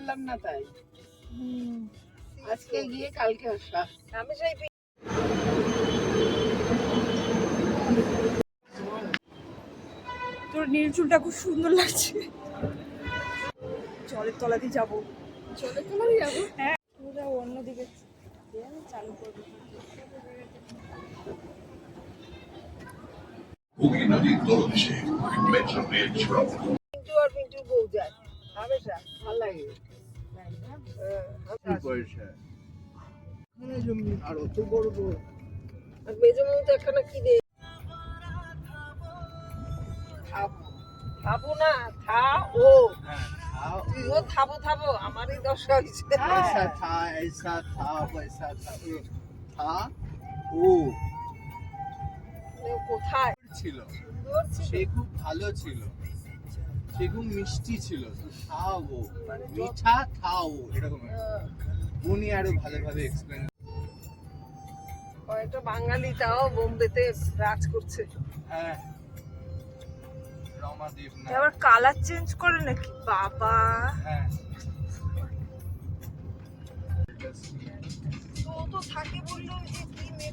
পারলাম না তাই আজকে গিয়ে কালকে আসা। আমি সেই তোর নীল চুলটা খুব সুন্দর লাগছে। জলের তলা দিয়ে যাবো। জলের তলা দিয়ে যাবো? হ্যাঁ, পুরো অন্যদিকে চালু করবো। হুগলি নদীর তলদেশে মেট্রো রেল ছড়ানো। পিন্টু আর পিন্টুর বউ যায় হামেশা। ভালো লাগে। পয়সা আর অত বড় বড় আর মেজো বউ তো একখানা কি দে থাবো না থা ও তুইও থাবো থাবো আমারই দশা হয়েছে। ऐसा था वैसा था ও কোথায় ছিল, সুন্দর ছিল। সে খুব ভালো ছিল, সে খুব মিষ্টি ছিল। তো থাও মিঠা থাও এরকম উনি আরো ভালোভাবে এক্সপ্লেন। কয়েকটা বাঙালি তাও বোম্বেতে রাজ করছে। হ্যাঁ রমাদেব না, আবার কালার চেঞ্জ করে নাকি বাবা? হ্যাঁ ও তো থাকে বললো যে কি মেয়ে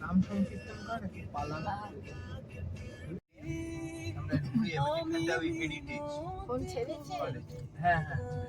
নাম সংকীর্তন করে নাকি পালানা আমরা ঘুরে এখানটা ওই এডিটিং ফোন ছেড়েছে? হ্যাঁ হ্যাঁ